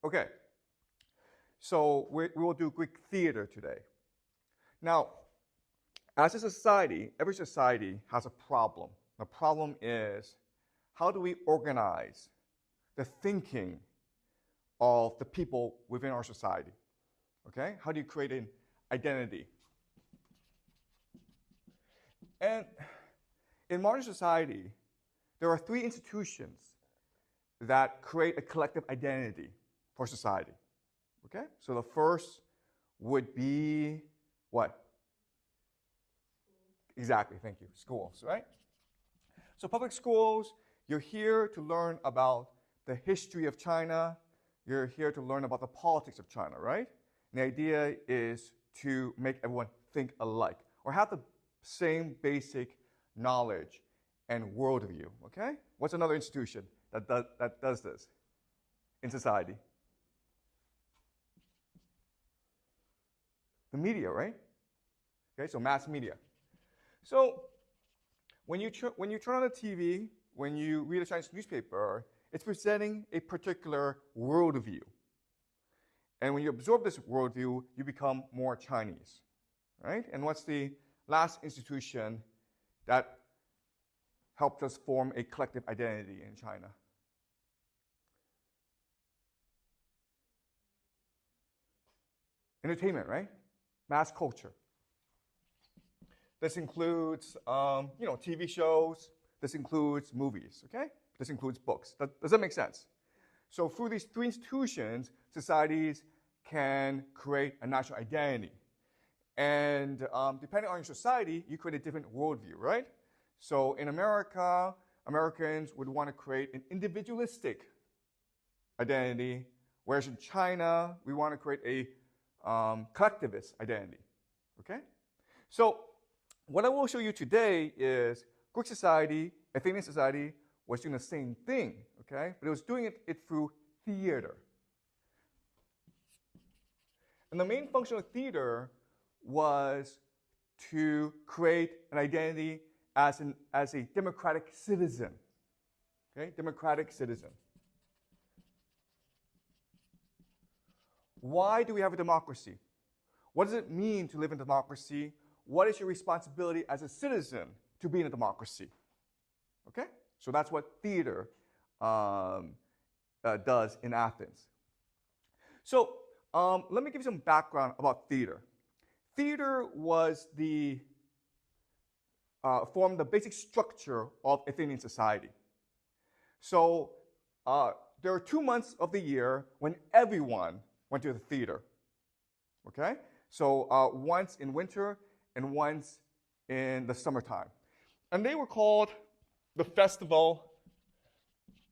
Okay, so we will do Greek theater today. Now, as a society, every society has a problem. The problem is, how do we organize the thinking of the people within our society? Okay, how do you create an identity? And in modern society, there are three institutions that create a collective identity for society. Okay, so the first would be what? Exactly, thank you, schools, right? So public schools, you're here to learn about the history of China. You're here to learn about the politics of China, right? And the idea is to make everyone think alike or have the same basic knowledge and worldview, okay? What's another institution that does this in society? The media, right? Okay, so mass media. So when you turn on the TV, when you read a Chinese newspaper, it's presenting a particular worldview. And when you absorb this worldview, you become more Chinese, right? And what's the last institution that helped us form a collective identity in China? Entertainment, right? Mass culture. This includes, TV shows. This includes movies, okay? This includes books. Does that make sense? So through these three institutions, societies can create a national identity. And depending on your society, you create a different worldview, right? So in America, Americans would want to create an individualistic identity, whereas in China, we want to create a collectivist identity, okay? So what I will show you today is Greek society, Athenian society, was doing the same thing, okay? But it was doing it through theater. And the main function of theater was to create an identity as a democratic citizen, okay? Democratic citizen. Why do we have a democracy? What does it mean to live in democracy? What is your responsibility as a citizen to be in a democracy? Okay? So that's what theater does in Athens. So let me give you some background about theater. Theater was formed the basic structure of Athenian society. So there are 2 months of the year when everyone went to the theater. Okay? So once in winter and once in the summertime. And they were called the Festival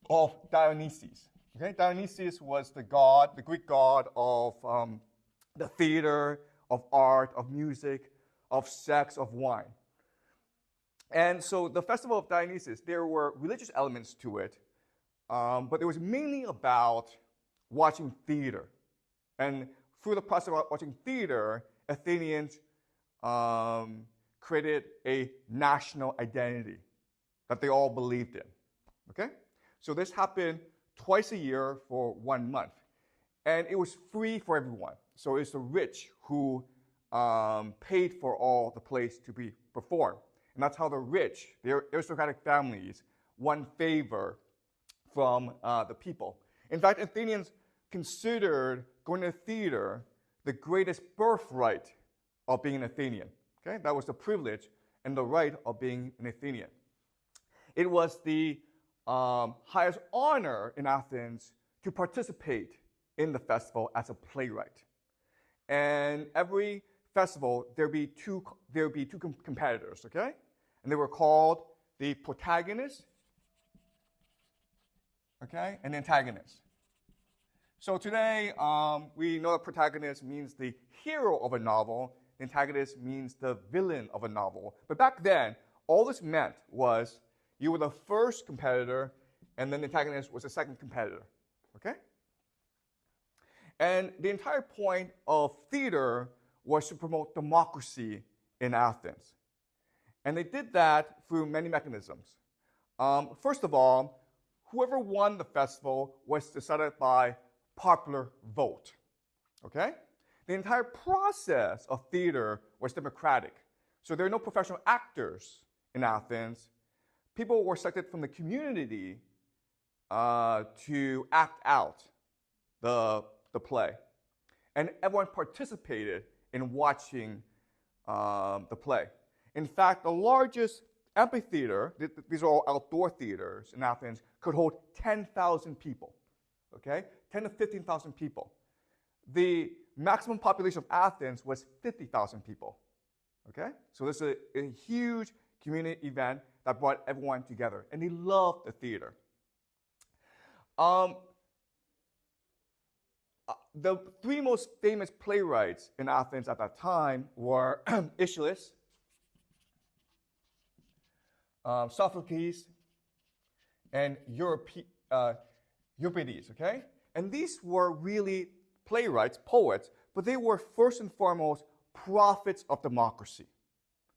of Dionysus. Okay? Dionysus was the god, the Greek god of the theater, of art, of music, of sex, of wine. And so the Festival of Dionysus, there were religious elements to it, but it was mainly about watching theater. And through the process of watching theater, Athenians created a national identity that they all believed in. Okay? So this happened twice a year for 1 month. And it was free for everyone. So it's the rich who paid for all the plays to be performed. And that's how the rich, the aristocratic families, won favor from the people. In fact, Athenians considered going to theater the greatest birthright of being an Athenian. Okay? That was the privilege and the right of being an Athenian. It was the highest honor in Athens to participate in the festival as a playwright. And every festival, there'd be two competitors, okay? And they were called the protagonist, okay, and the antagonist. So today, we know that protagonist means the hero of a novel, the antagonist means the villain of a novel. But back then, all this meant was you were the first competitor, and then the antagonist was the second competitor, okay? And the entire point of theater was to promote democracy in Athens. And they did that through many mechanisms. First of all, whoever won the festival was decided by popular vote. Okay? The entire process of theater was democratic. So there are no professional actors in Athens. People were selected from the community to act out the play. And everyone participated in watching the play. In fact, the largest amphitheater, these are all outdoor theaters in Athens, could hold 10,000 people, okay? 10 to 15,000 people. The maximum population of Athens was 50,000 people, okay? So this is a huge community event that brought everyone together, and they loved the theater. The three most famous playwrights in Athens at that time were Aeschylus, Sophocles, and Euripides, okay? And these were really playwrights, poets, but they were first and foremost prophets of democracy.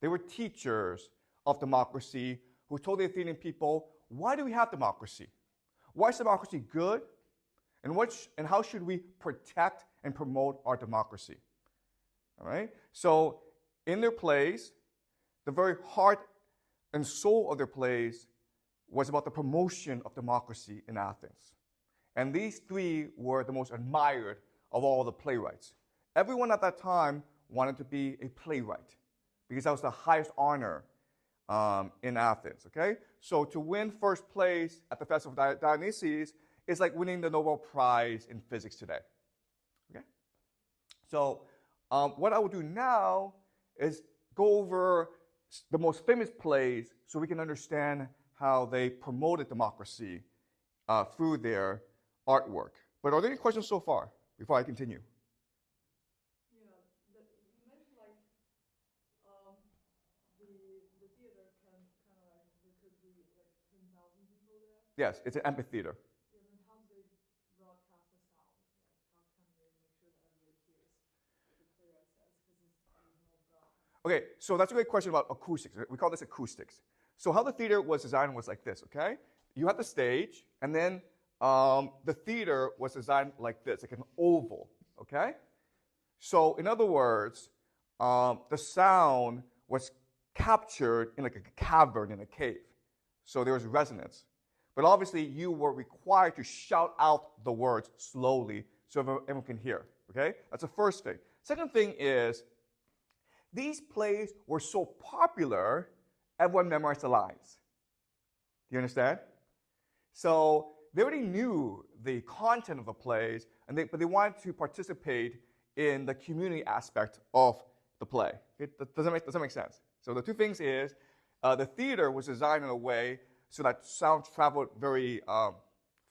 They were teachers of democracy who told the Athenian people, why do we have democracy? Why is democracy good? And how should we protect and promote our democracy? All right? So in their plays, the very heart and soul of their plays was about the promotion of democracy in Athens. And these three were the most admired of all the playwrights. Everyone at that time wanted to be a playwright because that was the highest honor in Athens, okay? So to win first place at the Festival of Dionysus is like winning the Nobel Prize in physics today, okay? So what I will do now is go over the most famous plays so we can understand how they promoted democracy through their artwork. But are there any questions so far before I continue? Yeah, you mentioned like the theater can kind of like there could be like 10,000 people there. Yes, it's an amphitheater. Yeah, then how do they broadcast the sound? Like how can they make sure that everybody hears what the playwright says? Because there's no broadcast. Okay, so that's a great question about acoustics. We call this acoustics. So how the theater was designed was like this, okay? You had the stage, and then the theater was designed like this, like an oval, okay? So in other words, the sound was captured in like a cavern in a cave. So there was resonance. But obviously, you were required to shout out the words slowly so everyone can hear, okay? That's the first thing. Second thing is, these plays were so popular, everyone memorized the lines. Do you understand? So they already knew the content of the plays, but they wanted to participate in the community aspect of the play. Does that make sense? So the two things is, the theater was designed in a way so that sound traveled very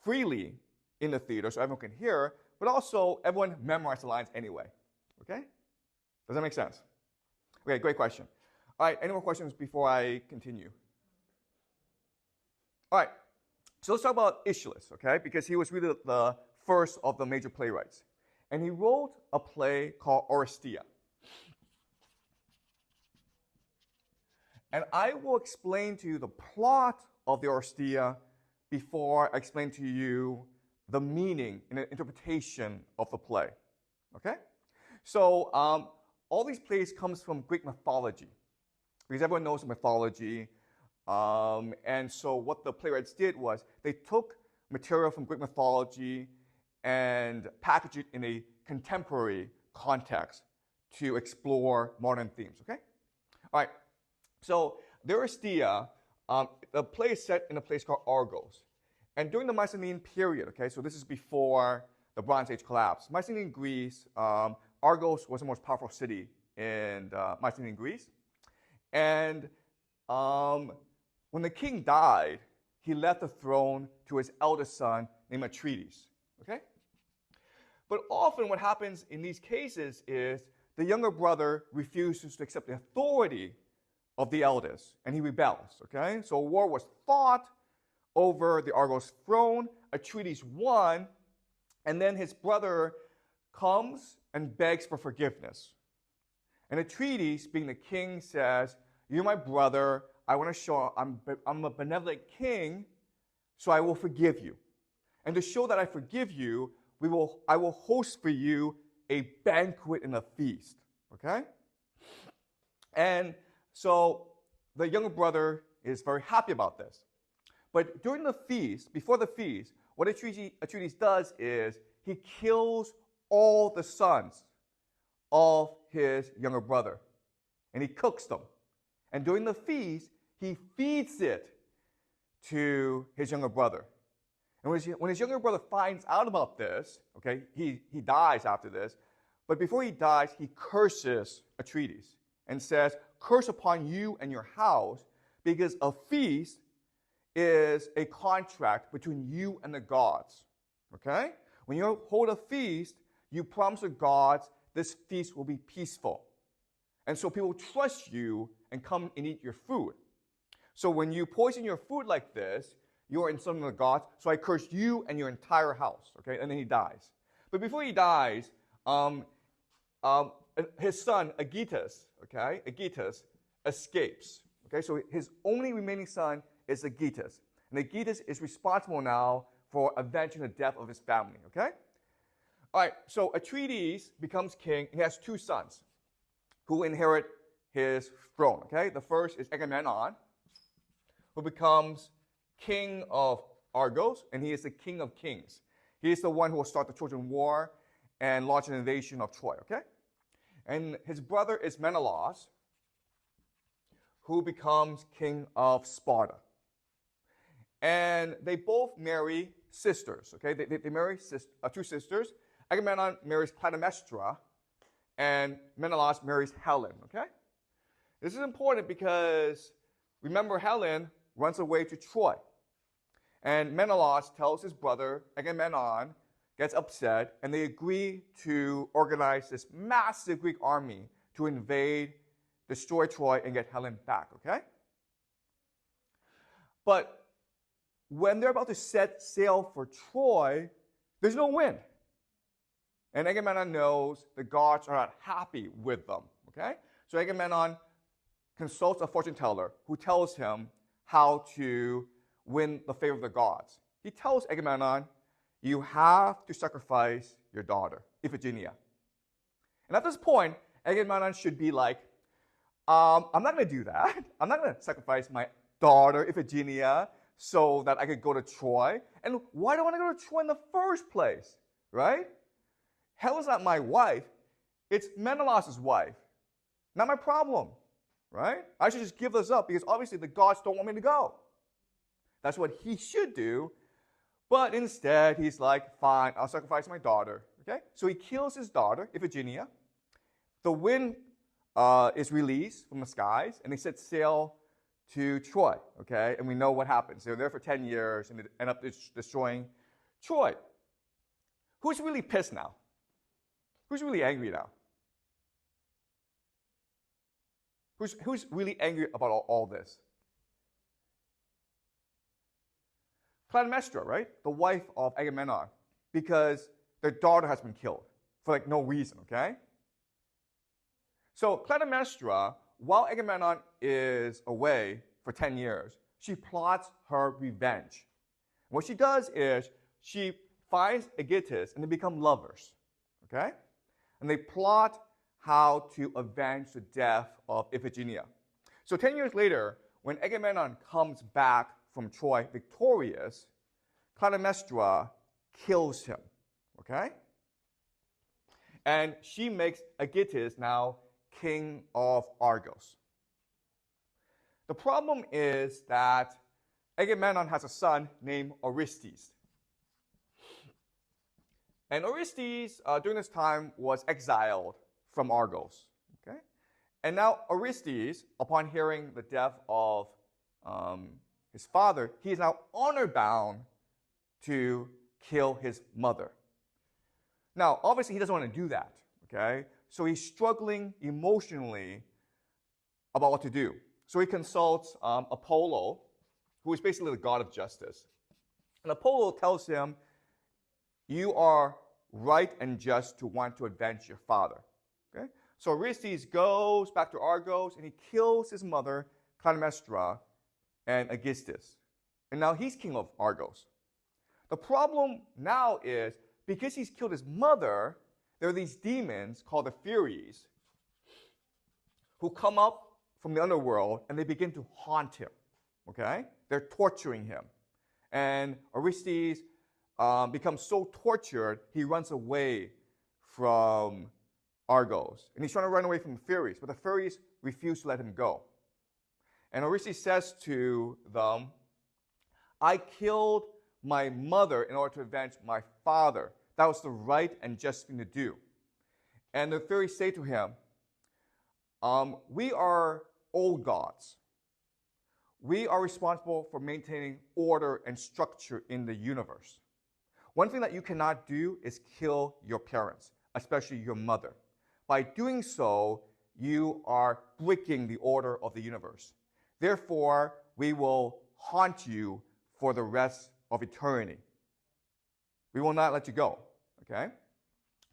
freely in the theater so everyone can hear, but also everyone memorized the lines anyway. Okay? Does that make sense? Okay, great question. All right, any more questions before I continue? All right, so let's talk about Aeschylus, okay? Because he was really the first of the major playwrights. And he wrote a play called Oresteia. And I will explain to you the plot of the Oresteia before I explain to you the meaning and the interpretation of the play, okay? So all these plays comes from Greek mythology, because everyone knows mythology. And so what the playwrights did was they took material from Greek mythology and packaged it in a contemporary context to explore modern themes, okay? All right, so the Oresteia, the play is set in a place called Argos. And during the Mycenaean period, okay, so this is before the Bronze Age collapse, Mycenaean Greece, Argos was the most powerful city in Mycenaean Greece. And when the king died, he left the throne to his eldest son named Athenians, okay? But often what happens in these cases is the younger brother refuses to accept the authority of the eldest, and he rebels, okay? So a war was fought over the Argos throne. Athenians won, and then his brother comes and begs for forgiveness. And Athenians, being the king, says, "You're my brother. I want to show I'm a benevolent king, so I will forgive you. And to show that I forgive you, I will host for you a banquet and a feast. Okay? And so the younger brother is very happy about this. But during the feast, before the feast, what Aeschylus does is he kills all the sons of his younger brother. And he cooks them. And during the feast, he feeds it to his younger brother. And when his younger brother finds out about this, okay, he dies after this. But before he dies, he curses Aeschylus and says, "Curse upon you and your house, because a feast is a contract between you and the gods." Okay? When you hold a feast, you promise the gods this feast will be peaceful. And so people trust you and come and eat your food. So when you poison your food like this, you are insulting the gods. So I curse you and your entire house. Okay? And then he dies. But before he dies, his son, Aegisthus, okay? Aegisthus escapes. Okay? So his only remaining son is Aegisthus. And Aegisthus is responsible now for avenging the death of his family. Okay? All right, so Aeschylus becomes king. He has two sons who inherit his throne. Okay? The first is Agamemnon, who becomes king of Argos, and he is the king of kings. He is the one who will start the Trojan War and launch an invasion of Troy. Okay? And his brother is Menelaus, who becomes king of Sparta. And they both marry sisters. Okay? They marry two sisters. Agamemnon marries Clytemnestra, and Menelaus marries Helen. Okay? This is important because, remember, Helen runs away to Troy. And Menelaus tells his brother, Agamemnon, gets upset, and they agree to organize this massive Greek army to invade, destroy Troy, and get Helen back. Okay? But when they're about to set sail for Troy, there's no wind. And Agamemnon knows the gods are not happy with them. Okay? So Agamemnon consults a fortune teller who tells him how to win the favor of the gods. He tells Agamemnon, "You have to sacrifice your daughter, Iphigenia." And at this point, Agamemnon should be like, I'm not going to do that. I'm not going to sacrifice my daughter, Iphigenia, so that I could go to Troy. And why do I want to go to Troy in the first place? Right? Helen's not my wife. It's Menelaus' wife. Not my problem. Right? I should just give this up because obviously the gods don't want me to go. That's what he should do. But instead, he's like, fine, I'll sacrifice my daughter. Okay? So he kills his daughter, Iphigenia. The wind is released from the skies, and they set sail to Troy. Okay? And we know what happens. They're there for 10 years, and they end up destroying Troy. Who's really pissed now? Who's really angry now? Who's really angry about all this? Clytemnestra, right? The wife of Agamemnon, because their daughter has been killed for like no reason, okay? So Clytemnestra, while Agamemnon is away for 10 years, she plots her revenge. What she does is she finds Aegisthus and they become lovers, okay? And they plot how to avenge the death of Iphigenia. So 10 years later, when Agamemnon comes back from Troy victorious, Clytemnestra kills him, okay? And she makes Aegisthus now king of Argos. The problem is that Agamemnon has a son named Orestes. And Orestes, during this time, was exiled from Argos, okay? And now Orestes, upon hearing the death of his father, he is now honor-bound to kill his mother. Now, obviously, he doesn't want to do that, okay? So he's struggling emotionally about what to do. So he consults Apollo, who is basically the god of justice. And Apollo tells him, you are right and just to want to avenge your father. Okay? So Orestes goes back to Argos and he kills his mother, Clytemnestra, and Aegisthus. And now he's king of Argos. The problem now is because he's killed his mother, there are these demons called the Furies who come up from the underworld and they begin to haunt him. Okay? They're torturing him. And Orestes becomes so tortured, he runs away from Argos. And he's trying to run away from the Furies, but the Furies refuse to let him go. And Orestes says to them, I killed my mother in order to avenge my father. That was the right and just thing to do. And the Furies say to him, we are old gods. We are responsible for maintaining order and structure in the universe. One thing that you cannot do is kill your parents, especially your mother. By doing so, you are breaking the order of the universe. Therefore, we will haunt you for the rest of eternity. We will not let you go. Okay?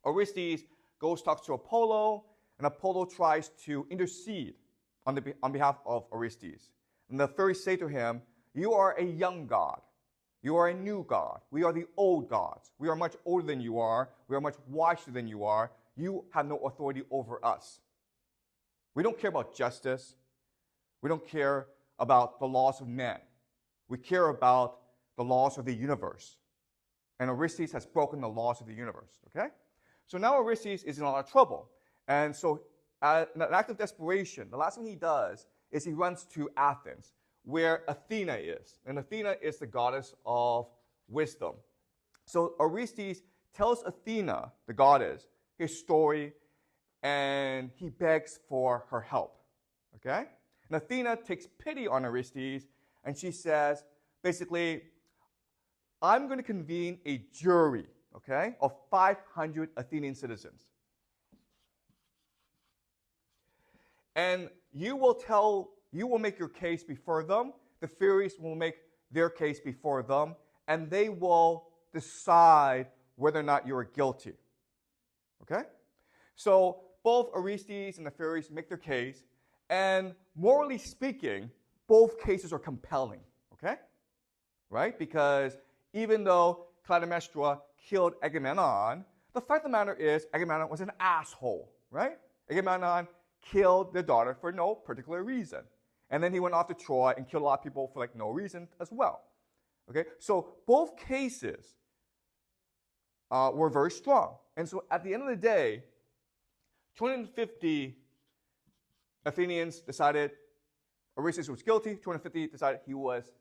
Orestes goes talks to Apollo, and Apollo tries to intercede on behalf of Orestes. And the Furies say to him, you are a young god. You are a new god. We are the old gods. We are much older than you are. We are much wiser than you are. You have no authority over us. We don't care about justice. We don't care about the laws of men. We care about the laws of the universe. And Orestes has broken the laws of the universe. Okay? So now Orestes is in a lot of trouble. And so, in an act of desperation, the last thing he does is he runs to Athens, where Athena is. And Athena is the goddess of wisdom. So Orestes tells Athena, the goddess, his story, and he begs for her help. Okay? And Athena takes pity on Orestes, and she says, basically, I'm going to convene a jury, okay, of 500 Athenian citizens. And you will make your case before them. The Furies will make their case before them, and they will decide whether or not you are guilty. Okay? So both Orestes and the Furies make their case, and morally speaking, both cases are compelling. Okay? Right? Because even though Clytemnestra killed Agamemnon, the fact of the matter is Agamemnon was an asshole. Right? Agamemnon killed their daughter for no particular reason. And then he went off to Troy and killed a lot of people for like no reason as well. Okay? So both cases were very strong. And so at the end of the day, 250 Athenians decided Orestes was guilty. 250 decided he was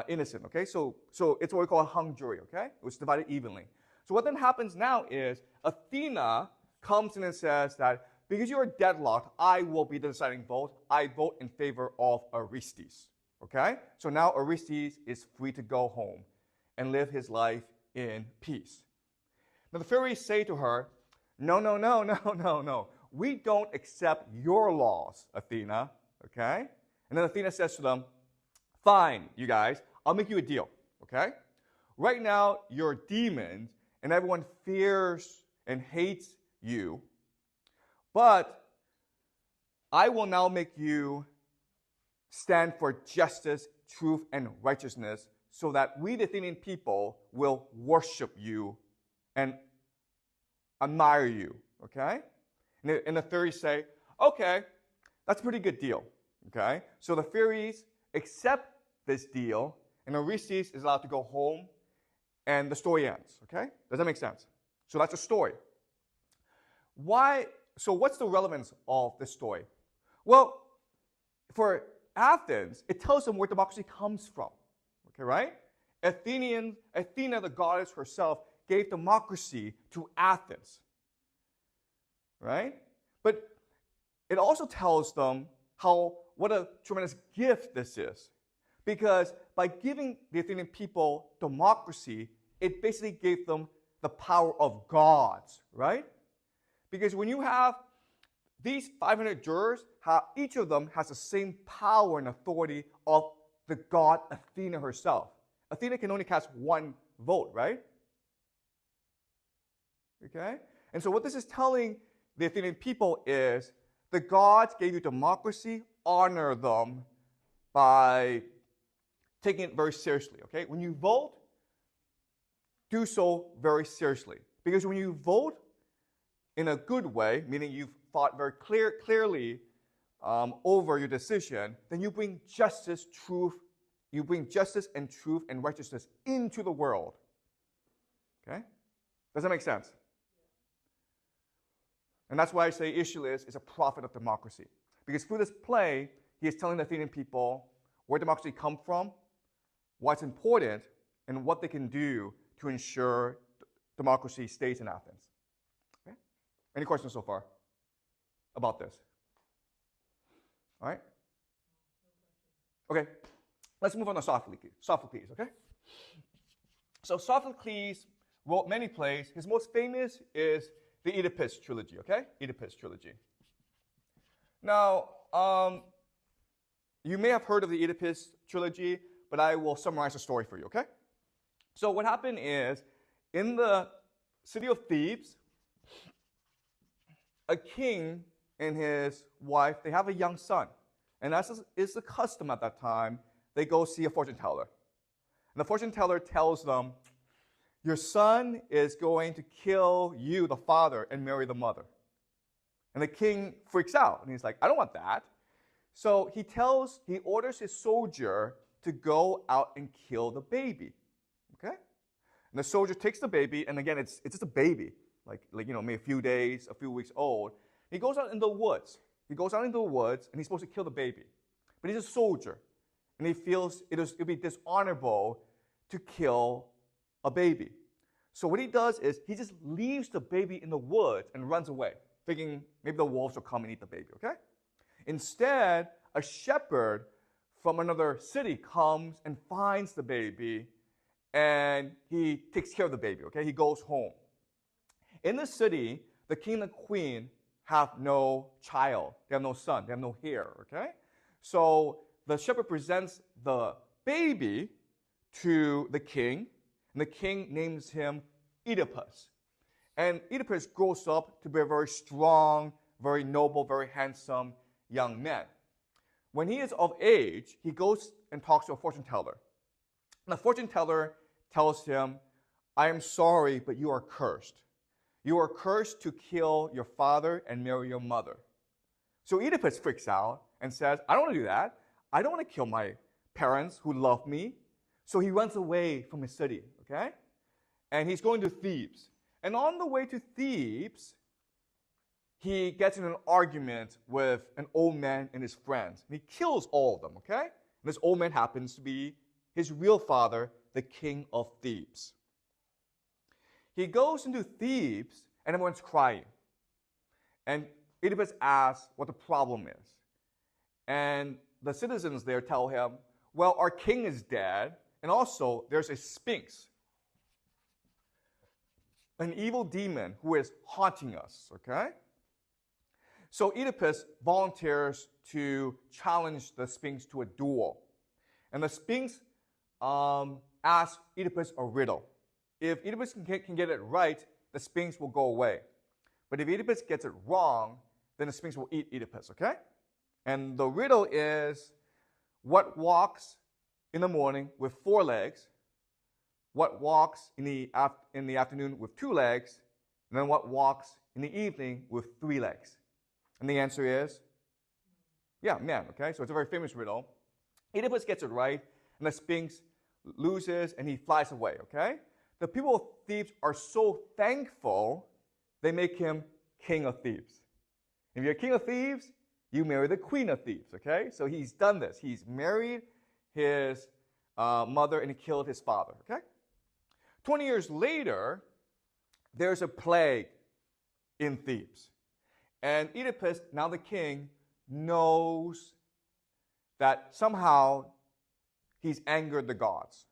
innocent. Okay? So it's what we call a hung jury. Okay? It was divided evenly. So what then happens now is Athena comes in and says that because you are deadlocked, I will be the deciding vote. I vote in favor of Orestes. Okay? So now Orestes is free to go home and live his life in peace. Now the Furies say to her, no. We don't accept your laws, Athena. Okay? And then Athena says to them, fine, you guys, I'll make you a deal. Okay? Right now, you're demons, and everyone fears and hates you. But I will now make you stand for justice, truth, and righteousness so that we, the Athenian people, will worship you and admire you. Okay? And the Furies say, okay, that's a pretty good deal. Okay? So the Furies accept this deal, and Orestes is allowed to go home, and the story ends. Okay? Does that make sense? So that's a story. So what's the relevance of this story? Well, for Athens, it tells them where democracy comes from. Okay, right? Athena, the goddess herself, gave democracy to Athens. Right? But it also tells them what a tremendous gift this is. Because by giving the Athenian people democracy, it basically gave them the power of gods, right? Because when you have these 500 jurors, each of them has the same power and authority of the god Athena herself. Athena can only cast one vote, right? Okay? And so what this is telling the Athenian people is the gods gave you democracy, honor them by taking it very seriously. Okay? When you vote, do so very seriously. Because when you vote in a good way, meaning you've thought very clearly over your decision, then you bring justice, truth, you bring justice and truth and righteousness into the world. Okay? Does that make sense? And that's why I say Aeschylus is a prophet of democracy. Because through this play, he is telling the Athenian people where democracy comes from, why it's important, and what they can do to ensure democracy stays in Athens. Okay? Any questions so far about this? All right? Okay, let's move on to Sophocles, okay? So Sophocles wrote many plays. His most famous is the Oedipus trilogy, okay? Oedipus trilogy. Now, you may have heard of the Oedipus trilogy, but I will summarize the story for you, okay? So what happened is, in the city of Thebes, a king and his wife, they have a young son. And as is the custom at that time, they go see a fortune teller. And the fortune teller tells them, your son is going to kill you, the father, and marry the mother. And the king freaks out, and he's like, I don't want that. So he orders his soldier to go out and kill the baby. Okay? And the soldier takes the baby, and again, it's just a baby, like maybe a few days, a few weeks old. He goes out in the woods. He goes out into the woods, and he's supposed to kill the baby. But he's a soldier, and he feels it would be dishonorable to kill a baby. So what he does is he just leaves the baby in the woods and runs away, thinking maybe the wolves will come and eat the baby, okay? Instead, a shepherd from another city comes and finds the baby, and he takes care of the baby, okay? He goes home. In the city, the king and the queen have no child. They have no son. They have no heir, okay? So the shepherd presents the baby to the king, and the king names him Oedipus. And Oedipus grows up to be a very strong, very noble, very handsome young man. When he is of age, he goes and talks to a fortune teller. And the fortune teller tells him, I am sorry, but you are cursed. You are cursed to kill your father and marry your mother. So Oedipus freaks out and says, I don't want to do that. I don't want to kill my parents who love me. So he runs away from his city, okay? And he's going to Thebes. And on the way to Thebes, he gets in an argument with an old man and his friends. And he kills all of them, okay? And this old man happens to be his real father, the king of Thebes. He goes into Thebes, and everyone's crying. And Oedipus asks what the problem is. And the citizens there tell him, well, our king is dead, and also there's a sphinx, an evil demon who is haunting us, okay? So Oedipus volunteers to challenge the sphinx to a duel. And the sphinx asks Oedipus a riddle. If Oedipus can get it right, the sphinx will go away. But if Oedipus gets it wrong, then the sphinx will eat Oedipus, okay? And the riddle is, what walks in the morning with 4 legs, what walks in the afternoon with 2 legs, and then what walks in the evening with 3 legs? And the answer is, man, okay? So it's a very famous riddle. Oedipus gets it right, and the sphinx loses, and he flies away, okay? The people of Thebes are so thankful, they make him king of Thebes. If you're king of Thebes, you marry the queen of Thebes, okay? So he's done this. He's married his mother and he killed his father, okay? 20 years later, there's a plague in Thebes. And Oedipus, now the king, knows that somehow he's angered the gods.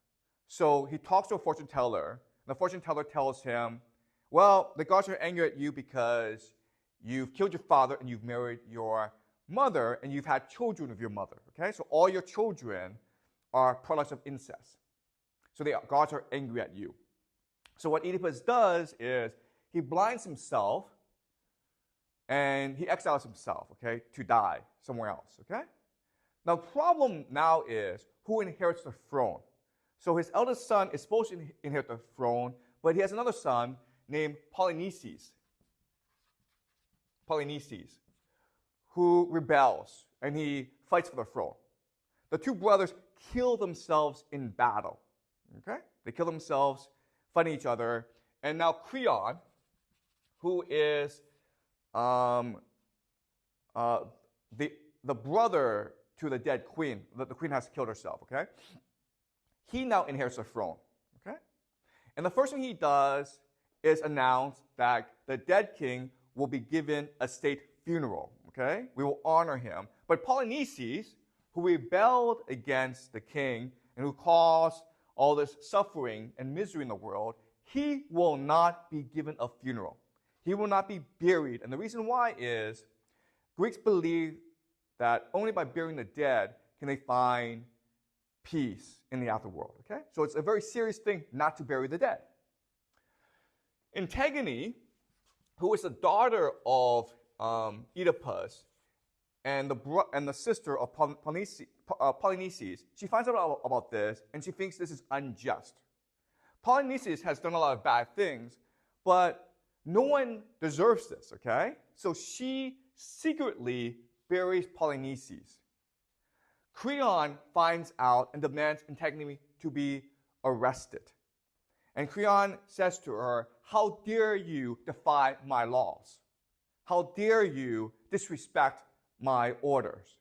So he talks to a fortune teller, and the fortune teller tells him, well, the gods are angry at you because you've killed your father and you've married your mother and you've had children with your mother, okay? So all your children are products of incest. So the gods are angry at you. So what Oedipus does is he blinds himself and he exiles himself, okay, to die somewhere else, okay? Now the problem now is who inherits the throne. So his eldest son is supposed to inherit the throne, but he has another son named Polynices, who rebels, and he fights for the throne. The two brothers kill themselves in battle. Okay? They kill themselves fighting each other. And now Creon, who is the brother to the dead queen, the queen has killed herself, okay? He now inherits the throne, okay? And the first thing he does is announce that the dead king will be given a state funeral, okay? We will honor him. But Polynices, who rebelled against the king and who caused all this suffering and misery in the world, he will not be given a funeral. He will not be buried. And the reason why is Greeks believe that only by burying the dead can they find peace in the afterworld, okay? So it's a very serious thing not to bury the dead. Antigone, who is the daughter of Oedipus and the sister of Polynices, she finds out about this, and she thinks this is unjust. Polynices has done a lot of bad things, but no one deserves this, okay? So she secretly buries Polynices. Creon finds out and demands Antigone to be arrested. And Creon says to her, "How dare you defy my laws? How dare you disrespect my orders?"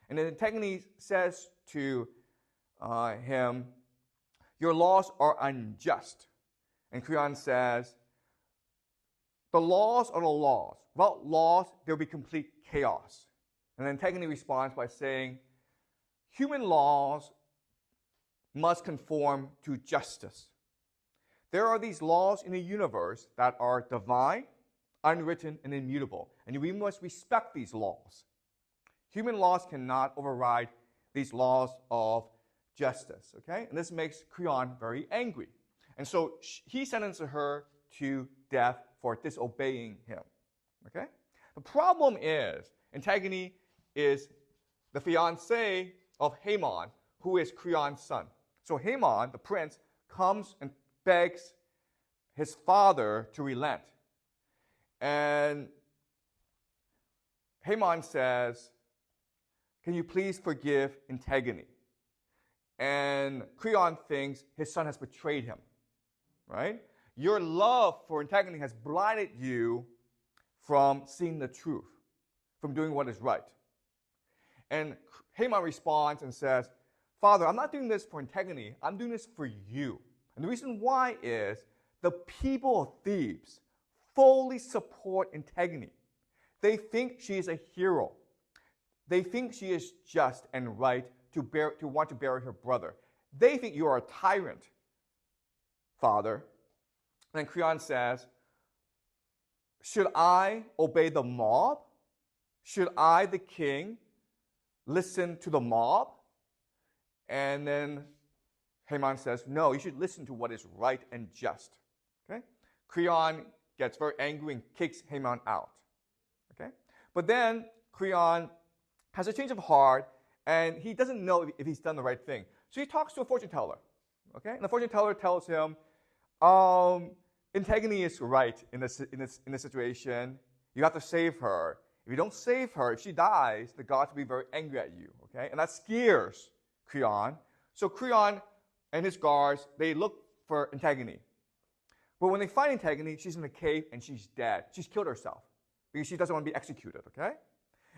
And then Antigone says to him, "Your laws are unjust." And Creon says, "The laws are the laws. Without laws, there will be complete chaos." And then Antigone responds by saying, "Human laws must conform to justice. There are these laws in the universe that are divine, unwritten, and immutable, and we must respect these laws. Human laws cannot override these laws of justice." Okay? And this makes Creon very angry. And so he sentences her to death for disobeying him. Okay? The problem is, Antigone is the fiancée of Haemon, who is Creon's son. So Haemon, the prince, comes and begs his father to relent. And Haemon says, "Can you please forgive Antigone?" And Creon thinks his son has betrayed him, right? Your love for Antigone has blinded you from seeing the truth, from doing what is right. And Haemon responds and says, "Father, I'm not doing this for Antigone, I'm doing this for you." And the reason why is the people of Thebes fully support Antigone. They think she is a hero. They think she is just and right to want to bury her brother. They think you are a tyrant, Father. And then Creon says, "Should I obey the mob? Should I, the king, listen to the mob?" And then Haemon says, "No, you should listen to what is right and just." Okay? Creon gets very angry and kicks Haemon out. Okay? But then Creon has a change of heart, and he doesn't know if he's done the right thing. So he talks to a fortune teller. Okay? And the fortune teller tells him, Antigone is right in this situation. You have to save her. If you don't save her, if she dies, the gods will be very angry at you. Okay? And that scares Creon. So Creon and his guards, they look for Antigone. But when they find Antigone, she's in a cave and she's dead. She's killed herself because she doesn't want to be executed. Okay?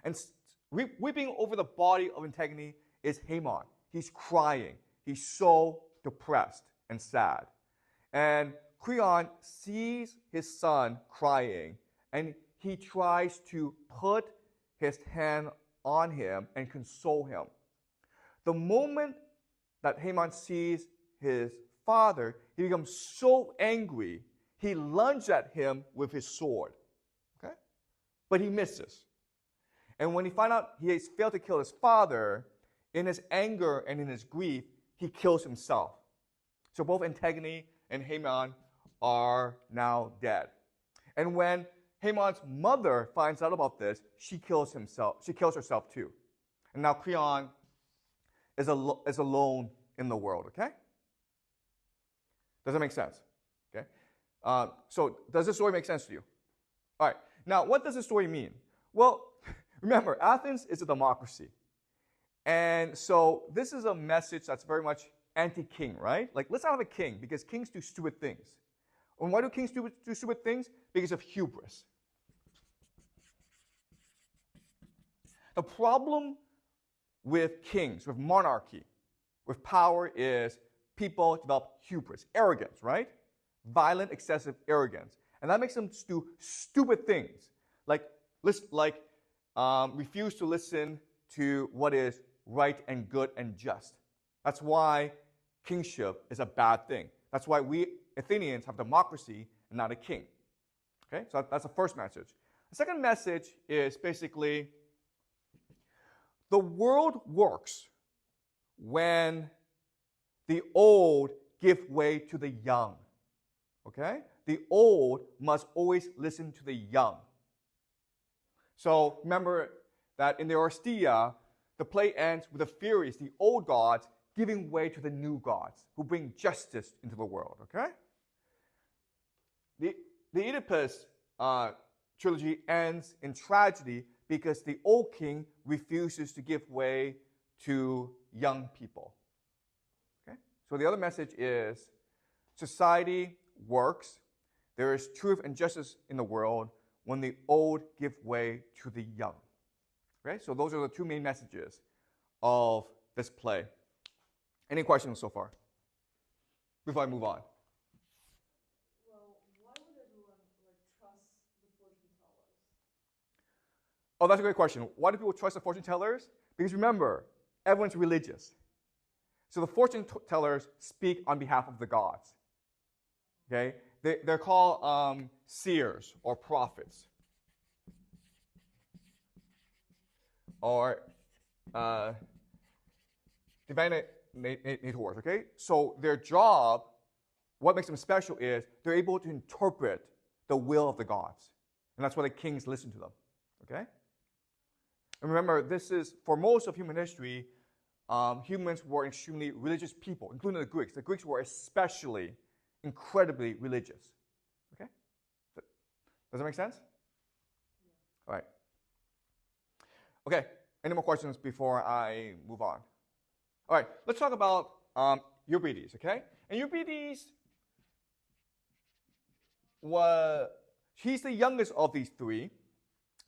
And weeping over the body of Antigone is Haemon. He's crying. He's so depressed and sad. And Creon sees his son crying, and he tries to put his hand on him and console him. The moment that Haemon sees his father, he becomes so angry, he lunges at him with his sword. Okay? But he misses. And when he finds out he has failed to kill his father, in his anger and in his grief, he kills himself. So both Antigone and Haemon are now dead. And when Haemon's mother finds out about this, she kills herself too. And now Creon is alone in the world, okay? Does that make sense? Okay? So does this story make sense to you? All right. Now, what does this story mean? Well, remember, Athens is a democracy. And so this is a message that's very much anti-king, right? Like, let's not have a king because kings do stupid things. And why do kings do stupid things? Because of hubris. The problem with kings, with monarchy, with power is people develop hubris, arrogance, right? Violent, excessive arrogance. And that makes them do stupid things, like refuse to listen to what is right and good and just. That's why kingship is a bad thing. That's why we Athenians have democracy and not a king. Okay, so that's the first message. The second message is basically the world works when the old give way to the young. Okay? The old must always listen to the young. So remember that in the Oresteia, the play ends with the Furies, the old gods, giving way to the new gods who bring justice into the world. Okay? The Oedipus trilogy ends in tragedy because the old king refuses to give way to young people. Okay? So the other message is society works. There is truth and justice in the world when the old give way to the young. Okay? So those are the two main messages of this play. Any questions so far before I move on? Well, why would everyone trust the fortune tellers? Oh, that's a great question. Why do people trust the fortune tellers? Because remember, everyone's religious. So the fortune tellers speak on behalf of the gods. Okay? They're called seers or prophets. Or divinators, okay? So their job, what makes them special is they're able to interpret the will of the gods. And that's why the kings listen to them, okay? And remember, this is, for most of human history, humans were extremely religious people, including the Greeks. The Greeks were especially incredibly religious, okay? Does that make sense? All right. Okay, any more questions before I move on? All right, let's talk about Euripides, okay? And Euripides he's the youngest of these three,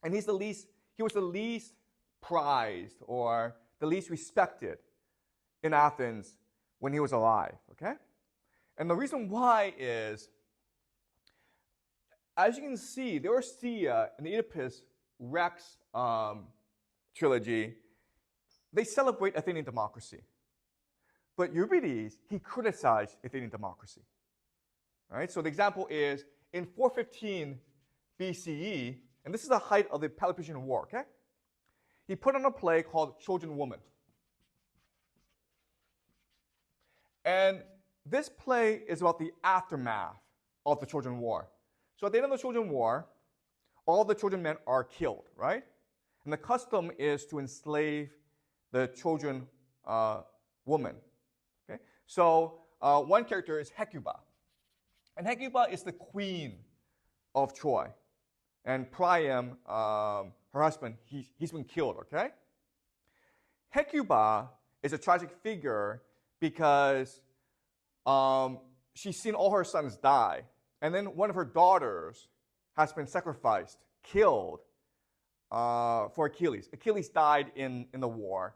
and he was the least prized or the least respected in Athens when he was alive, okay? And the reason why is, as you can see, the Oresteia and the Oedipus Rex trilogy, they celebrate Athenian democracy. But Euripides, he criticized Athenian democracy. All right, so the example is in 415 BCE, and this is the height of the Peloponnesian War, okay? He put on a play called Trojan Woman. And this play is about the aftermath of the Trojan War. So at the end of the Trojan War, all the Trojan men are killed, right? And the custom is to enslave the Trojan woman. Okay? So one character is Hecuba. And Hecuba is the queen of Troy. And Priam, her husband, he's been killed, okay? Hecuba is a tragic figure because she's seen all her sons die. And then one of her daughters has been sacrificed, killed for Achilles. Achilles died in the war,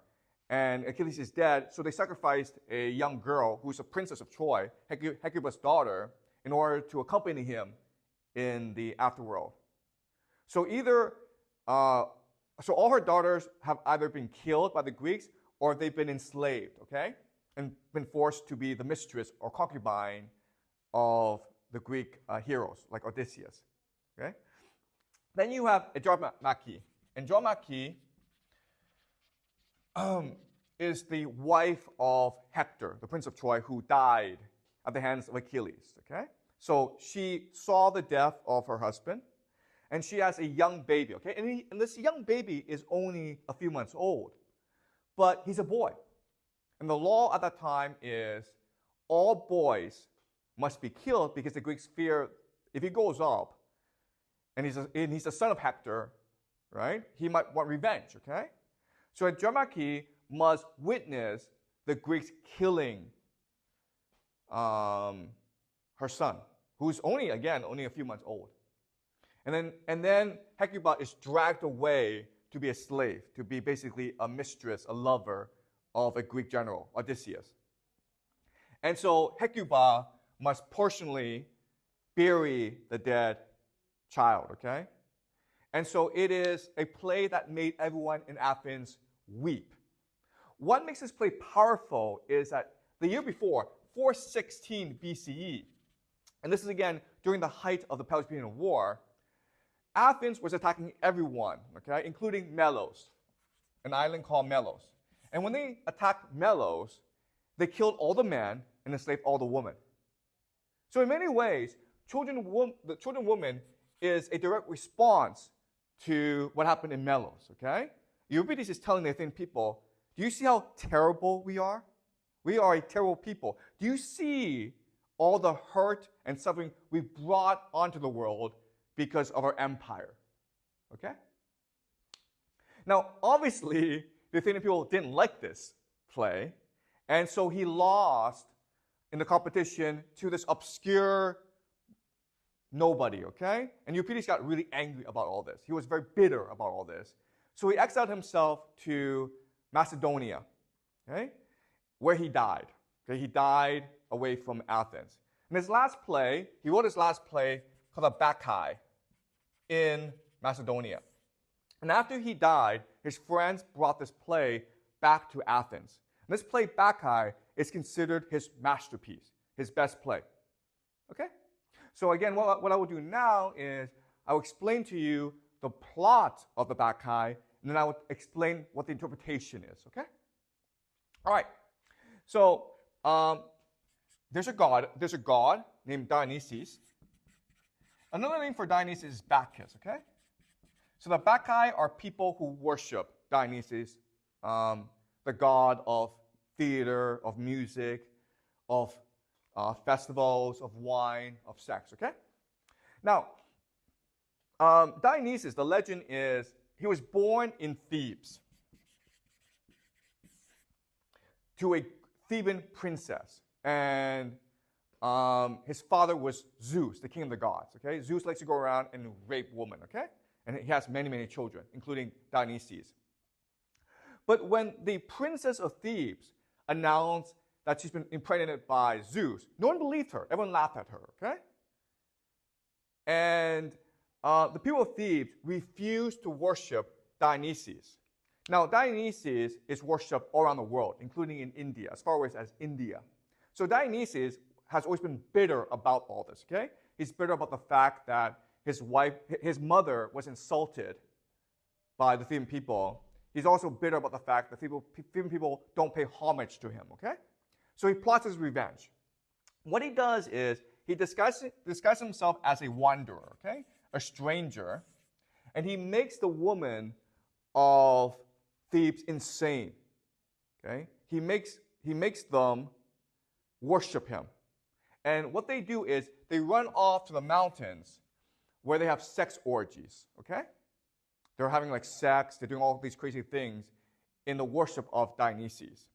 and Achilles is dead, so they sacrificed a young girl who's a princess of Troy, Hecuba's daughter, in order to accompany him in the afterworld. So so all her daughters have either been killed by the Greeks or they've been enslaved, okay? And been forced to be the mistress or concubine of the Greek heroes, like Odysseus, okay? Then you have Andromache. Andromache is the wife of Hector, the prince of Troy, who died at the hands of Achilles, okay? So she saw the death of her husband, and she has a young baby, okay? And this young baby is only a few months old, but he's a boy. And the law at that time is all boys must be killed because the Greeks fear if he goes up and he's the son of Hector, right, he might want revenge, okay? So Andromache must witness the Greeks killing her son, who's only a few months old. And then Hecuba is dragged away to be a slave, to be basically a mistress, a lover of a Greek general, Odysseus. And so Hecuba must personally bury the dead child, okay? And so it is a play that made everyone in Athens weep. What makes this play powerful is that the year before, 416 BCE, and this is again during the height of the Peloponnesian War, Athens was attacking everyone, okay, including Melos, an island called Melos. And when they attacked Melos, they killed all the men and enslaved all the women. So in many ways, the children woman is a direct response to what happened in Melos, okay? Euripides is telling the Athenian people, do you see how terrible we are? We are a terrible people. Do you see all the hurt and suffering we brought onto the world because of our empire? Okay? Now, obviously, the Athenian people didn't like this play, and so he lost in the competition to this obscure nobody, okay? And Euripides got really angry about all this. He was very bitter about all this. So he exiled himself to Macedonia, okay, where he died. Okay? He died away from Athens. And he wrote his last play called the Bacchae in Macedonia. And after he died, his friends brought this play back to Athens. And this play, Bacchae, is considered his masterpiece, his best play. Okay? So again, what I will do now is I will explain to you the plot of the Bacchae, and then I will explain what the interpretation is. Okay? All right. So there's a god named Dionysus. Another name for Dionysus is Bacchus. Okay? So the Bacchae are people who worship Dionysus, the god of theater, of music, of festivals, of wine, of sex, okay? Now, Dionysus, the legend is, he was born in Thebes to a Theban princess. And his father was Zeus, the king of the gods, okay? Zeus likes to go around and rape women, okay? And he has many, many children, including Dionysus. But when the princess of Thebes announced that she's been impregnated by Zeus, no one believed her. Everyone laughed at her, okay? And the people of Thebes refused to worship Dionysus. Now, Dionysus is worshipped all around the world, including in India, as far away as India. So Dionysus has always been bitter about all this, okay? He's bitter about the fact that his mother was insulted by the Theban people. He's also bitter about the fact that Theban people don't pay homage to him, okay? So he plots his revenge. What he does is he disguises himself as a wanderer, okay? A stranger. And he makes the woman of Thebes insane, okay? He makes them worship him. And what they do is they run off to the mountains where they have sex orgies, okay? They're having like sex, they're doing all these crazy things in the worship of Dionysus.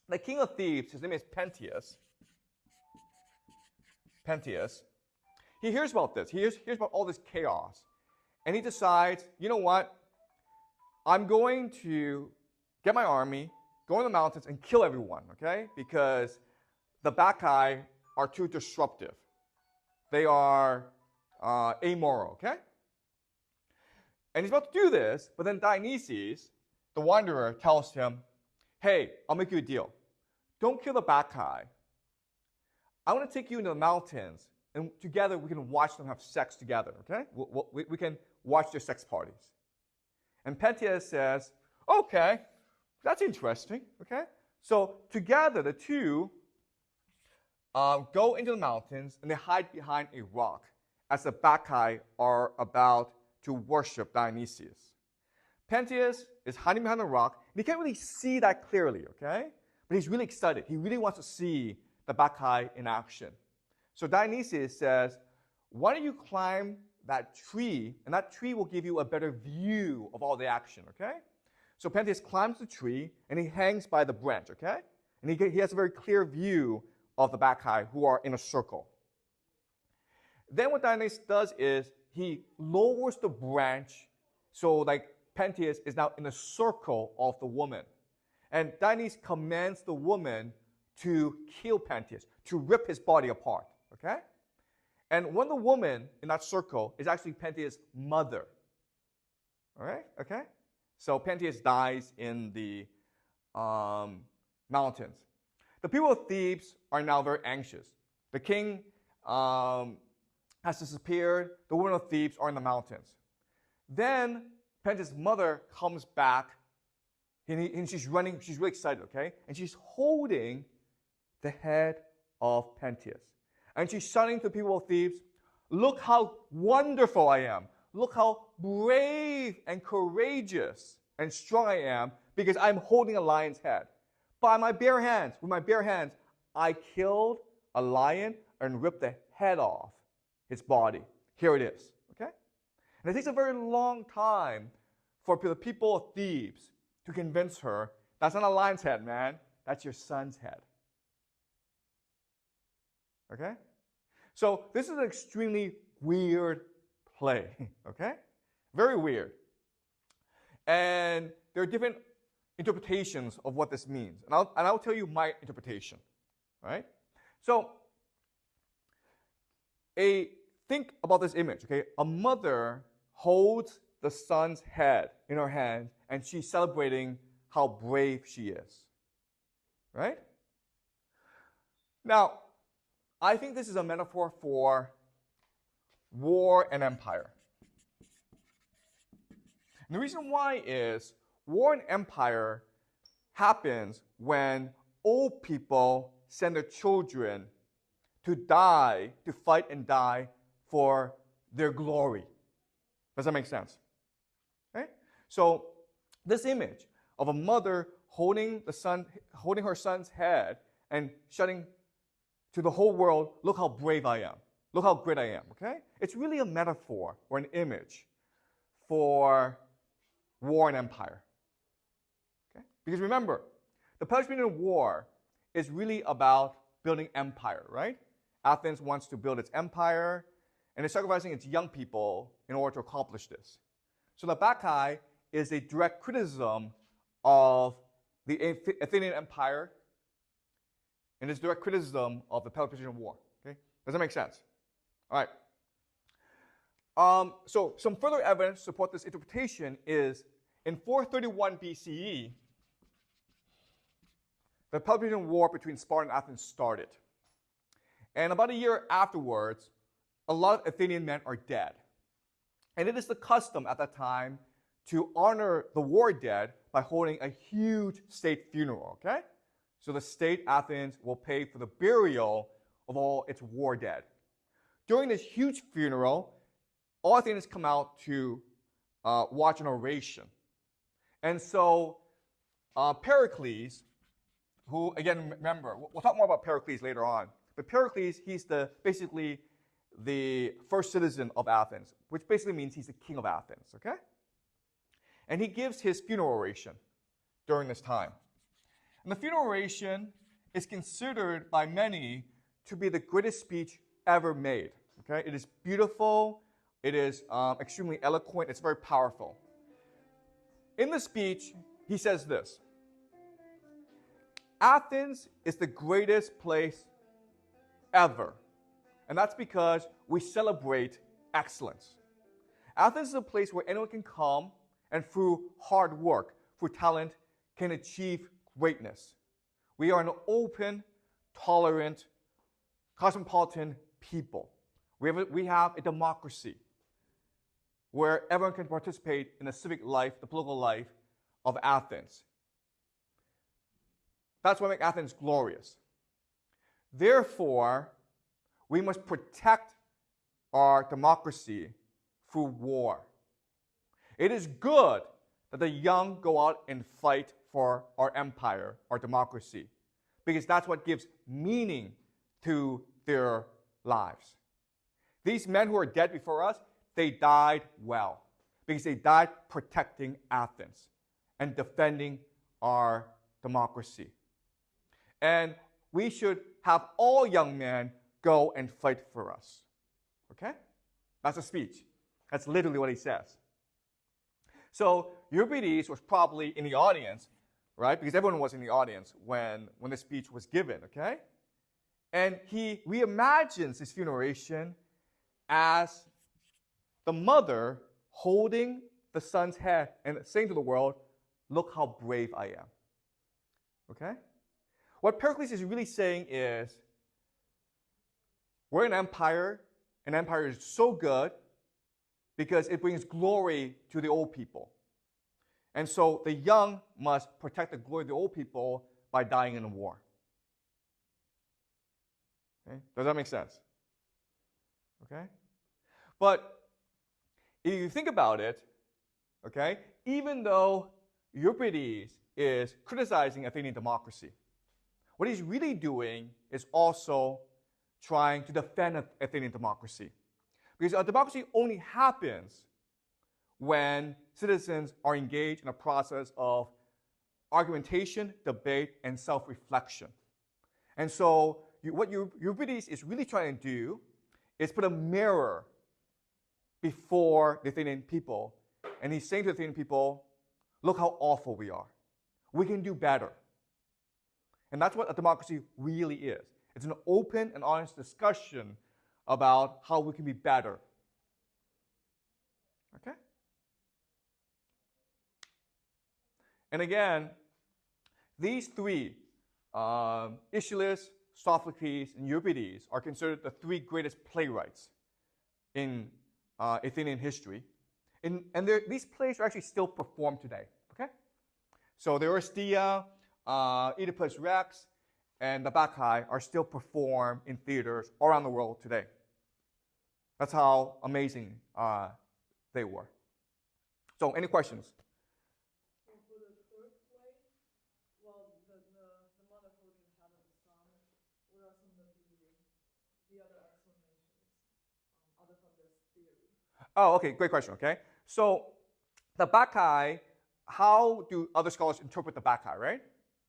The king of Thebes, his name is Pentheus. He hears about this. He hears about all this chaos. And he decides, you know what? I'm going to get my army, go in the mountains, and kill everyone, okay? Because the Bacchae are too disruptive. They are amoral, okay? And he's about to do this, but then Dionysus, the wanderer, tells him, hey, I'll make you a deal. Don't kill the Bacchae. I want to take you into the mountains, and together we can watch them have sex together, okay? We can watch their sex parties. And Pentheus says, okay, that's interesting, okay? So together, the two go into the mountains, and they hide behind a rock as the Bacchae are about to worship Dionysus. Pentheus is hiding behind the rock, and he can't really see that clearly, okay? But he's really excited. He really wants to see the Bacchae in action. So Dionysus says, why don't you climb that tree, and that tree will give you a better view of all the action, okay? So Pentheus climbs the tree, and he hangs by the branch, okay? And he has a very clear view of the Bacchae who are in a circle. Then what Dionysus does is he lowers the branch so like Pentheus is now in a circle of the woman. And Dionysus commands the woman to kill Pentheus, to rip his body apart, okay? And one of the women in that circle is actually Pentheus' mother. All right, okay? So Pentheus dies in the mountains. The people of Thebes are now very anxious. The king has disappeared. The women of Thebes are in the mountains. Then Pentheus' mother comes back, and she's running. She's really excited, okay? And she's holding the head of Pentheus. And she's shouting to the people of Thebes, look how wonderful I am. Look how brave and courageous and strong I am because I'm holding a lion's head. By my bare hands, with my bare hands, I killed a lion and ripped the head off its body. Here it is, okay? And it takes a very long time for the people of Thebes to convince her, that's not a lion's head, man. That's your son's head. Okay? So this is an extremely weird play, okay? Very weird. And there are different interpretations of what this means. And I'll tell you my interpretation, all right? So think about this image, okay? A mother holds the son's head in her hand, and she's celebrating how brave she is, right? Now, I think this is a metaphor for war and empire. And the reason why is war and empire happens when old people send their children to die, to fight and die for their glory. Does that make sense? Okay? So this image of a mother holding her son's head and shouting to the whole world, look how brave I am. Look how great I am, okay? It's really a metaphor or an image for war and empire. Okay? Because remember, the Peloponnesian War is really about building empire, right? Athens wants to build its empire, and it's sacrificing its young people in order to accomplish this. So the Bacchae is a direct criticism of the Athenian Empire, and it's direct criticism of the Peloponnesian War. Okay? Does that make sense? All right. So some further evidence to support this interpretation is in 431 BCE, the Peloponnesian War between Sparta and Athens started. And about a year afterwards, a lot of Athenian men are dead. And it is the custom at that time to honor the war dead by holding a huge state funeral, okay? So the state, Athens, will pay for the burial of all its war dead. During this huge funeral, all Athenians come out to watch an oration. And so Pericles, who, again, remember, we'll talk more about Pericles later on, but Pericles, he's basically the first citizen of Athens, which basically means he's the king of Athens, okay? And he gives his funeral oration during this time. And the funeral oration is considered by many to be the greatest speech ever made, okay? It is beautiful, it is extremely eloquent, it's very powerful. In the speech, he says this: Athens is the greatest place ever. And that's because we celebrate excellence. Athens is a place where anyone can come and through hard work, through talent, can achieve greatness. We are an open, tolerant, cosmopolitan people. We have a democracy where everyone can participate in the civic life, the political life of Athens. That's what makes Athens glorious. Therefore, we must protect our democracy through war. It is good that the young go out and fight for our empire, our democracy, because that's what gives meaning to their lives. These men who are dead before us, they died well because they died protecting Athens and defending our democracy. And we should have all young men go and fight for us. Okay? That's a speech. That's literally what he says. So Euripides was probably in the audience, right? Because everyone was in the audience when this speech was given, okay? And he reimagines his funeral oration as the mother holding the son's head and saying to the world, look how brave I am. Okay? What Pericles is really saying is, we're an empire is so good because it brings glory to the old people. And so the young must protect the glory of the old people by dying in a war. Okay? Does that make sense? Okay? But if you think about it, okay, even though Euripides is criticizing Athenian democracy, what he's really doing is also trying to defend Athenian democracy. Because a democracy only happens when citizens are engaged in a process of argumentation, debate, and self-reflection. And so what Euripides is really trying to do is put a mirror before the Athenian people. And he's saying to the Athenian people, look how awful we are. We can do better. And that's what a democracy really is. It's an open and honest discussion about how we can be better. Okay? And again, these three, Aeschylus, Sophocles, and Euripides, are considered the three greatest playwrights in Athenian history. And these plays are actually still performed today. Okay? So the Oresteia, Oedipus Rex, and the Bacchae are still performed in theaters all around the world today. That's how amazing they were. So, any questions? So for the third play, well, the mother holding the head of the son, what are some of the other explanations other from this theory? Oh, okay, great question, okay? So, the Bacchae, how do other scholars interpret the Bacchae, right?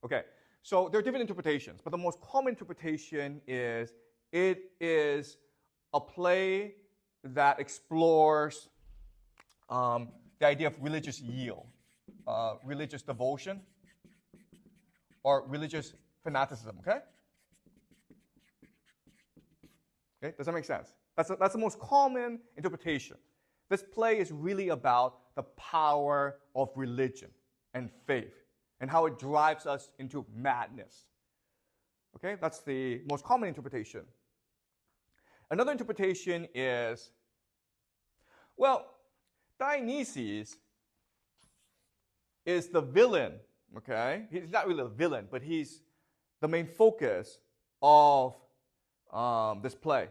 Okay, so there are different interpretations, but the most common interpretation is it is a play that explores the idea of religious yield, religious devotion, or religious fanaticism, okay? Okay, does that make sense? That's the most common interpretation. This play is really about the power of religion and faith and how it drives us into madness. Okay, that's the most common interpretation. Another interpretation is, well, Dionysus is the villain, okay? He's not really a villain, but he's the main focus of this play.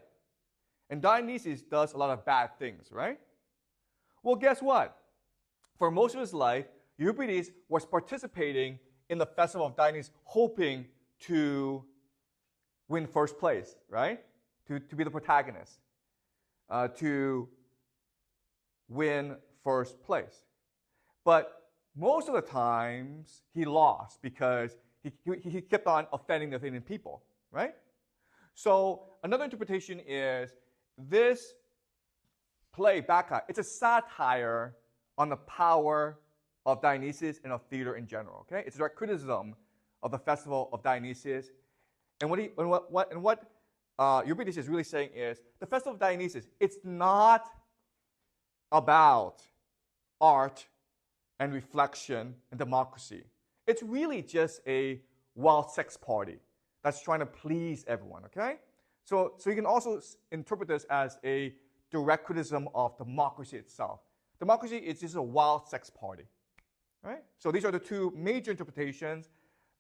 And Dionysus does a lot of bad things, right? Well, guess what? For most of his life, Euripides was participating in the festival of Dionysus, hoping to win first place, right? To be the protagonist, to win first place. But most of the times, he lost because he kept on offending the Athenian people, right? So another interpretation is this play, Bacchae, it's a satire on the power of Dionysus and of theater in general, okay? It's a direct criticism of the festival of Dionysus. And what Euripides is really saying is, the festival of Dionysus, it's not about art and reflection and democracy. It's really just a wild sex party that's trying to please everyone, okay? So you can also interpret this as a direct criticism of democracy itself. Democracy is just a wild sex party, right? So these are the two major interpretations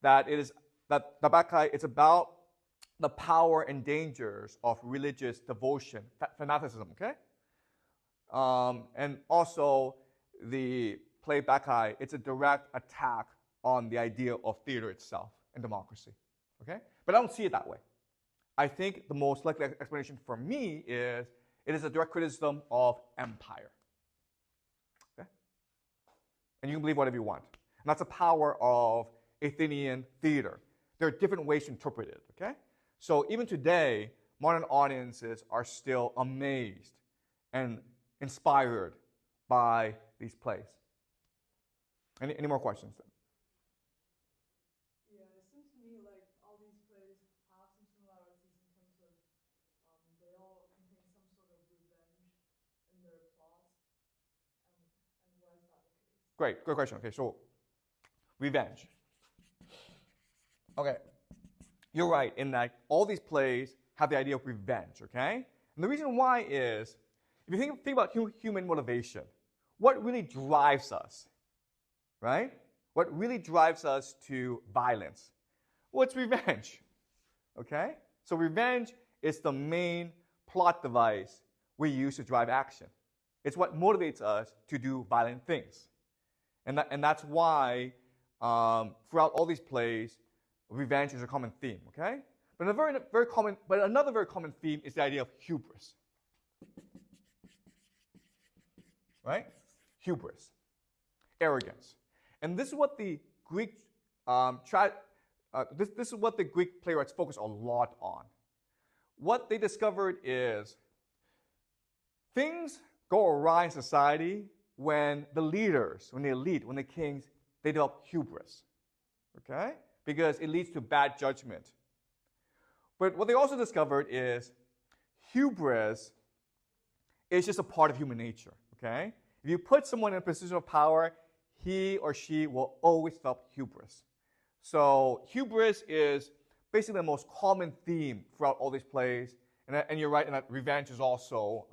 that the Bacchae, it's about the power and dangers of religious devotion, fanaticism, okay? And also the play Bacchae, it's a direct attack on the idea of theater itself and democracy, okay? But I don't see it that way. I think the most likely explanation for me is It is a direct criticism of empire. Okay? And you can believe whatever you want. And that's the power of Athenian theater. There are different ways to interpret it. Okay? So even today, modern audiences are still amazed and inspired by these plays. Any more questions? Yeah, it seems to me like all these plays have some similarities in terms of they all contain some sort of revenge in their plots. And why is that the case? Great, good question. Okay, so revenge. Okay, you're right in that all these plays have the idea of revenge, okay? And the reason why is, if you think about human motivation, what really drives us, right? What really drives us to violence? Well, it's revenge, okay? So revenge is the main plot device we use to drive action. It's what motivates us to do violent things. And that's why throughout all these plays, revenge is a common theme, okay? But another very common theme is the idea of hubris. Right? Hubris. Arrogance. And this is what the Greek this is what the Greek playwrights focus a lot on. What they discovered is things go awry in society when the leaders, when the elite, when the kings, they develop hubris. Okay? Because it leads to bad judgment. But what they also discovered is hubris is just a part of human nature. Okay? If you put someone in a position of power, he or she will always develop hubris. So hubris is basically the most common theme throughout all these plays. And you're right in that revenge is also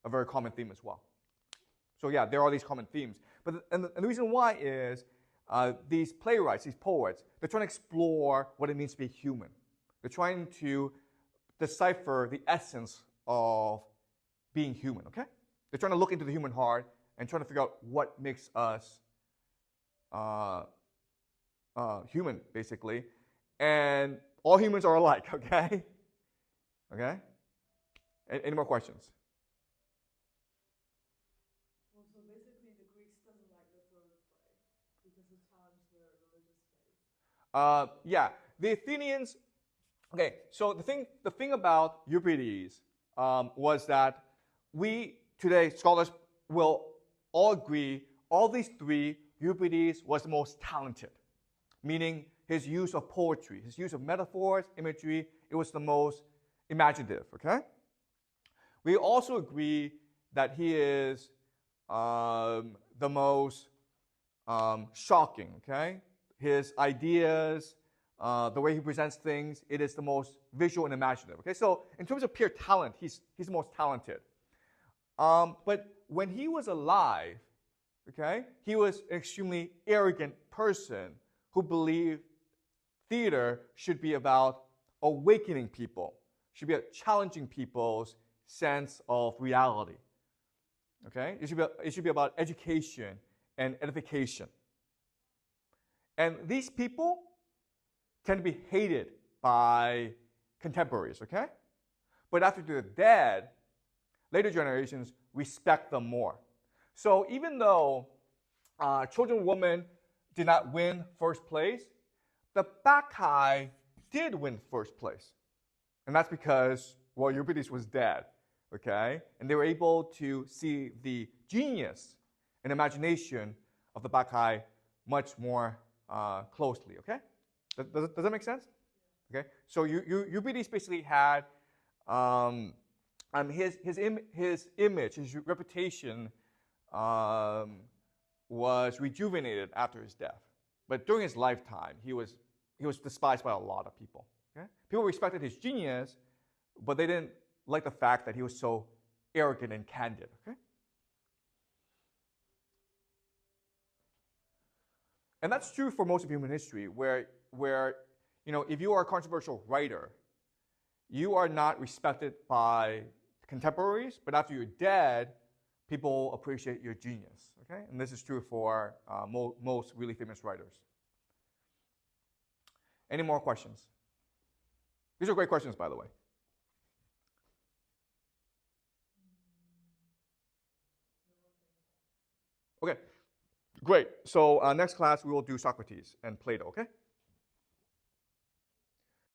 a very common theme as well. So yeah, there are these common themes. But the reason why is these playwrights, these poets, they're trying to explore what it means to be human. They're trying to decipher the essence of being human, okay? They're trying to look into the human heart and trying to figure out what makes us human, basically. And all humans are alike, okay? Okay? Any more questions? Well, so basically the Greeks doesn't like the third play because it challenged their religious faith. Yeah, the Athenians. Okay, so the thing about Euripides was that today scholars will all agree all these three, Euripides was the most talented, meaning his use of poetry, his use of metaphors, imagery, it was the most imaginative, okay? We also agree that he is the most shocking, okay? His ideas, the way he presents things, it is the most visual and imaginative, okay? So in terms of pure talent, he's the most talented. But when he was alive, okay, he was an extremely arrogant person who believed theater should be about awakening people, should be about challenging people's sense of reality. Okay? It should be about education and edification. And these people tend to be hated by contemporaries, okay? But after they're dead, later generations respect them more. So even though children and women did not win first place, the Bacchae did win first place. And that's because, well, Euripides was dead, okay? And they were able to see the genius and imagination of the Bacchae much more closely, okay? Does that make sense? Okay? So Euripides basically had his image, his reputation was rejuvenated after his death. But during his lifetime, he was despised by a lot of people. Okay? People respected his genius, but they didn't like the fact that he was so arrogant and candid. Okay? And that's true for most of human history, where if you are a controversial writer, you are not respected by contemporaries, but after you're dead, people appreciate your genius. Okay? And this is true for most really famous writers. Any more questions? These are great questions, by the way. Okay, great. So next class we will do Socrates and Plato, okay?